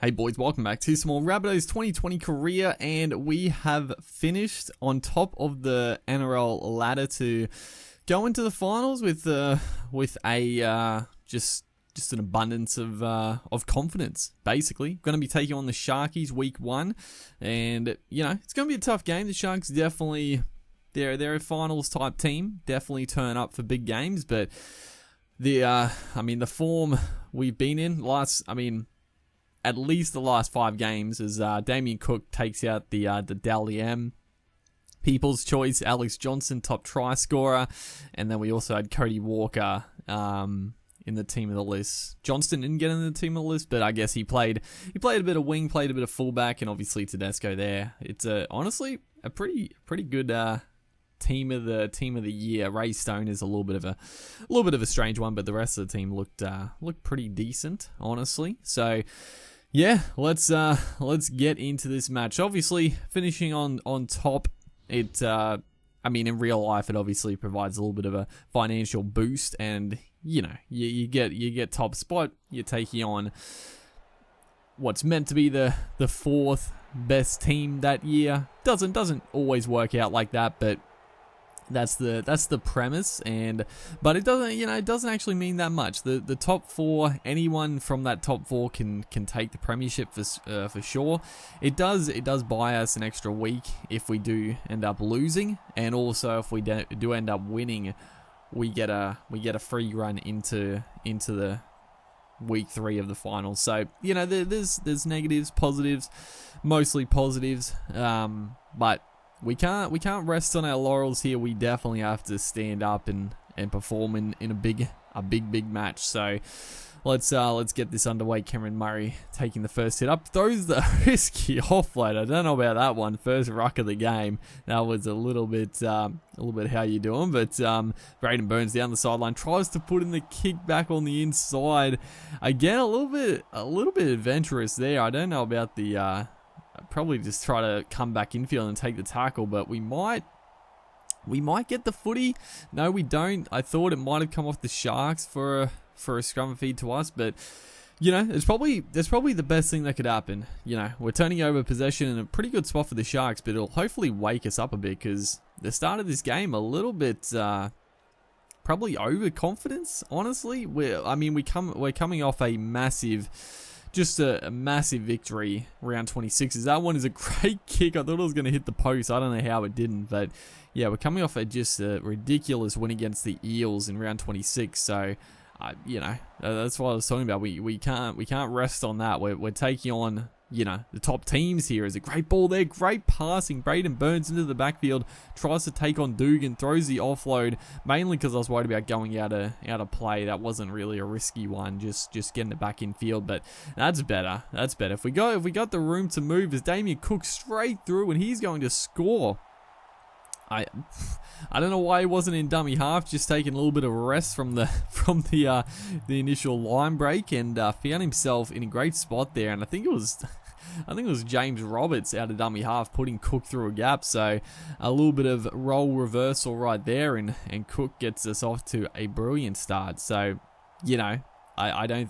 Hey boys, welcome back to some more Rabbitohs 2020 career, and we have finished on top of the NRL ladder to go into the finals with a just an abundance of confidence. Basically, going to be taking on the Sharkies week 1, and you know it's going to be a tough game. The Sharks definitely they're a finals type team, definitely turn up for big games, but the form we've been in at least the last 5 games as Damien Cook takes out the Dally M. People's Choice, Alex Johnson, top try scorer. And then we also had Cody Walker in the team of the list. Johnston didn't get in the team of the list, but I guess he played a bit of wing, played a bit of fullback, and obviously Tedesco there. It's honestly a pretty good team of the year. Ray Stone is a little bit of a strange one, but the rest of the team looked pretty decent, honestly. So yeah, let's get into this match. Obviously, finishing on top, it in real life it obviously provides a little bit of a financial boost, and you know you get top spot. You're taking on what's meant to be the 4th best team that year. Doesn't always work out like that, but that's the premise, but it doesn't actually mean that much. The top 4, anyone from that top 4 can take the premiership for sure. It does buy us an extra week if we do end up losing, and also if we do end up winning, we get a free run into the week 3 of the finals. So you know there's negatives, positives, mostly positives, but we can't rest on our laurels here. We definitely have to stand up and perform in a big match. So let's get this underway. Cameron Murray taking the first hit up, throws the risky offload. I don't know about that one. First ruck of the game. That was a little bit how you doing, but Braden Burns down the sideline tries to put in the kick back on the inside. Again, a little bit adventurous there. I don't know about the. Probably just try to come back infield and take the tackle, but we might get the footy. No, we don't. I thought it might have come off the Sharks for a scrum feed to us, but you know, that's probably the best thing that could happen. You know, we're turning over possession in a pretty good spot for the Sharks, but it'll hopefully wake us up a bit, because the start of this game a little bit probably overconfidence. Honestly, we're coming off a massive victory, round 26. That one is a great kick. I thought it was going to hit the post. I don't know how it didn't, but yeah, we're coming off just a ridiculous win against the Eels in round 26. So, that's what I was talking about. We can't rest on that. We're taking on the top teams here. Is a great ball there, great passing. Braden Burns into the backfield, tries to take on Dugan, throws the offload, mainly because I was worried about going out of play. That wasn't really a risky one, just getting it back in field, but that's better. If we got the room to move, as Damien Cook straight through, and he's going to score. I don't know why he wasn't in dummy half, just taking a little bit of rest from the initial line break, and found himself in a great spot there. And I think it was James Roberts out of dummy half putting Cook through a gap. So a little bit of role reversal right there, and Cook gets us off to a brilliant start. So I don't.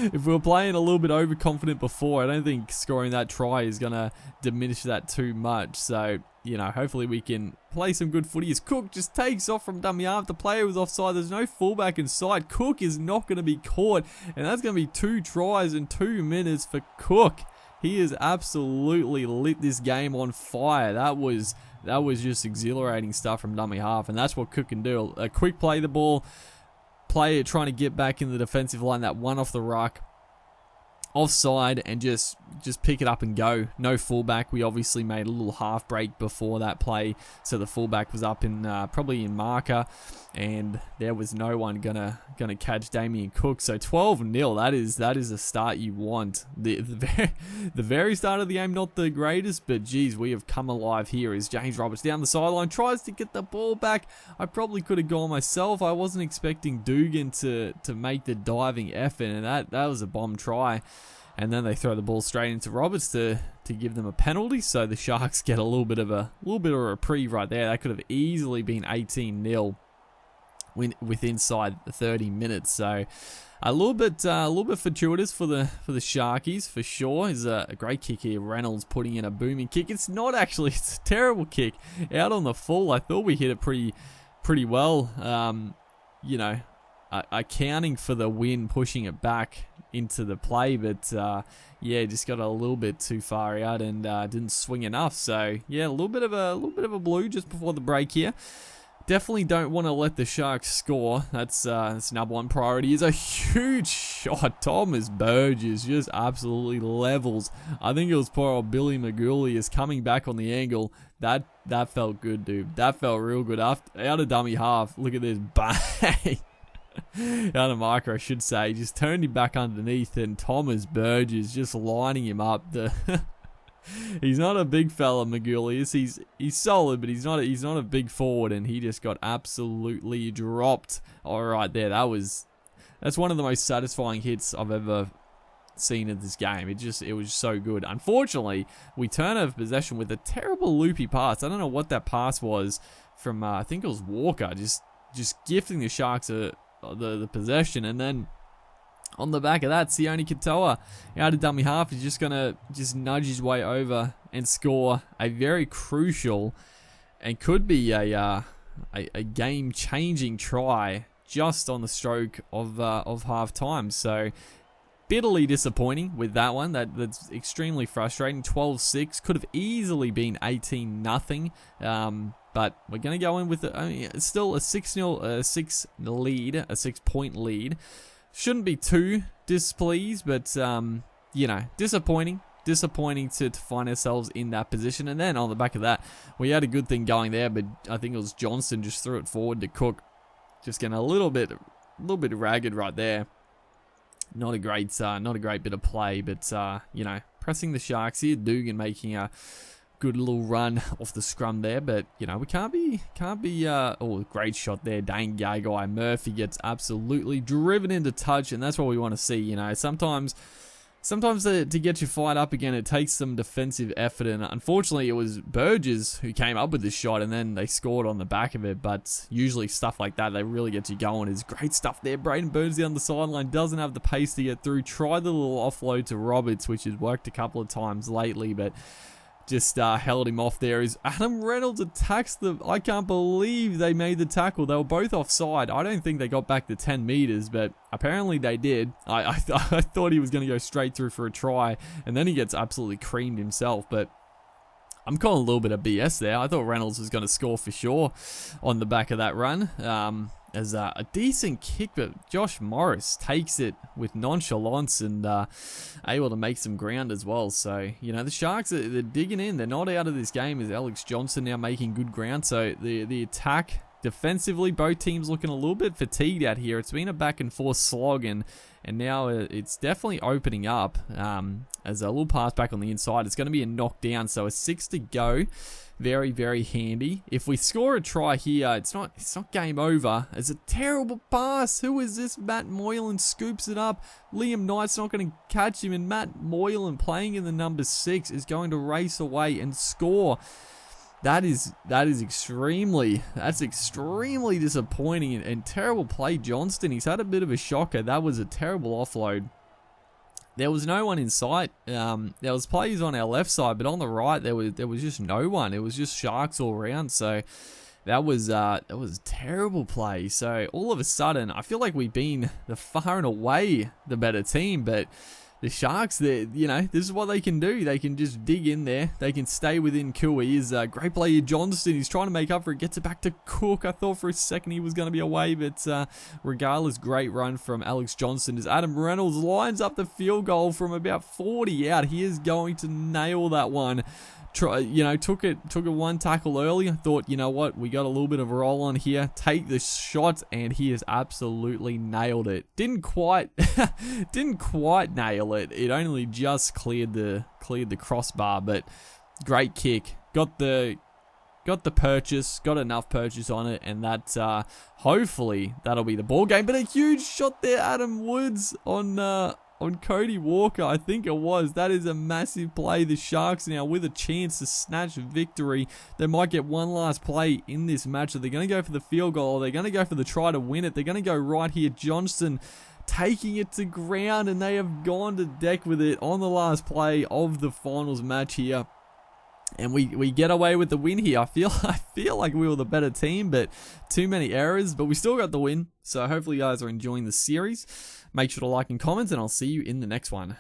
If we were playing a little bit overconfident before, I don't think scoring that try is going to diminish that too much. So, hopefully we can play some good footy. As Cook just takes off from dummy half. The player was offside. There's no fullback in sight. Cook is not going to be caught. And that's going to be 2 tries in 2 minutes for Cook. He has absolutely lit this game on fire. That was just exhilarating stuff from dummy half. And that's what Cook can do. A quick play the ball. Player trying to get back in the defensive line, that one off the ruck, offside, and just pick it up and go. No fullback. We obviously made a little half break before that play, so the fullback was up in probably in marker, and there was no one gonna catch Damien Cook. So 12-0. That is a start you want. The very start of the game, not the greatest, but geez, we have come alive here. As James Roberts down the sideline tries to get the ball back. I probably could have gone myself. I wasn't expecting Dugan to make the diving effort, and that was a bomb try. And then they throw the ball straight into Roberts to give them a penalty. So the Sharks get a little bit of a reprieve right there. That could have easily been 18-0 with inside 30 minutes. So a little bit fortuitous for the Sharkies for sure. Is a great kick here. Reynolds putting in a booming kick. It's not actually. It's a terrible kick out on the full. I thought we hit it pretty well. Accounting for the wind pushing it back into the play, but just got a little bit too far out and didn't swing enough. So yeah, a little bit of a blue just before the break here. Definitely don't want to let the Sharks score. That's number one priority. Is a huge shot. Thomas Burgess just absolutely levels. I think it was poor old Billy Magoulias coming back on the angle. That felt good, dude. That felt real good. Out of dummy half. Look at this bang. Out of micro, I should say. Just turned him back underneath, and Thomas Burgess just lining him up. He's not a big fella, Magoulias. He's solid, but he's not a big forward, and he just got absolutely dropped. All right, there. That's one of the most satisfying hits I've ever seen in this game. It was so good. Unfortunately, we turn over possession with a terrible loopy pass. I don't know what that pass was from. I think it was Walker, just gifting the Sharks the possession, and then on the back of that, Sione Katoa out of dummy half is just gonna nudge his way over and score a very crucial and could be a game-changing try just on the stroke of half time. So bitterly disappointing with that one. That's extremely frustrating. 12-6 could have easily been 18-0. But we're going to go in with it's still a 6-0, a 6-point lead. Shouldn't be too displeased, but disappointing to find ourselves in that position. And then on the back of that, we had a good thing going there, but I think it was Johnston just threw it forward to Cook, just getting a little bit ragged right there. Not a great bit of play, but pressing the Sharks here. Dugan making a good little run off the scrum there, but we can't be great shot there. Dane Gagai. Murphy gets absolutely driven into touch, and that's what we want to see. Sometimes to get you fired up again, it takes some defensive effort, and unfortunately it was Burgess who came up with this shot, and then they scored on the back of it. But usually stuff like that, they really get you going. It's great stuff there. Braden Burns down the sideline, doesn't have the pace to get through. Tried the little offload to Roberts, which has worked a couple of times lately, but just held him off there. Is Adam Reynolds attacks I can't believe they made the tackle. They were both offside. I don't think they got back to 10 meters, but apparently they did. I thought he was going to go straight through for a try, and then he gets absolutely creamed himself. But I'm calling a little bit of BS there. I thought Reynolds was going to score for sure on the back of that run. As a decent kick, but Josh Morris takes it with nonchalance and able to make some ground as well. So, the Sharks, they're digging in. They're not out of this game. Is Alex Johnson now making good ground? So, the attack defensively, both teams looking a little bit fatigued out here. It's been a back and forth slog, and now it's definitely opening up as a little pass back on the inside. It's going to be a knockdown, so a 6 to go. Very, very handy. If we score a try here, it's not game over. It's a terrible pass. Who is this? Matt Moylan scoops it up. Liam Knight's not going to catch him, and Matt Moylan, playing in the number 6, is going to race away and score. That's extremely disappointing and terrible play. Johnston, he's had a bit of a shocker. That was a terrible offload. There was no one in sight. There was players on our left side, but on the right there was just no one. It was just Sharks all around. So that was terrible play. So all of a sudden, I feel like we've been the far and away the better team, but the Sharks, this is what they can do. They can just dig in there. They can stay within Kui. Is a great player, Johnston. He's trying to make up for it. Gets it back to Cook. I thought for a second he was going to be away, but regardless, great run from Alex Johnson. As Adam Reynolds lines up the field goal from about 40 out. He is going to nail that one. Took it one tackle early. I thought, what, we got a little bit of a roll on here. Take the shot, and he has absolutely nailed it. Didn't quite nail it. It only just cleared the crossbar, but great kick. Got the purchase, got enough purchase on it, and that hopefully that'll be the ball game. But a huge shot there, Adam Woods on on Cody Walker, I think it was. That is a massive play. The Sharks now with a chance to snatch victory. They might get one last play in this match. Are they going to go for the field goal? Or are they going to go for the try to win it? They're going to go right here. Johnston taking it to ground, and they have gone to deck with it on the last play of the finals match here. And we get away with the win here. I feel like we were the better team, but too many errors. But we still got the win. So hopefully you guys are enjoying the series. Make sure to like and comment, and I'll see you in the next one.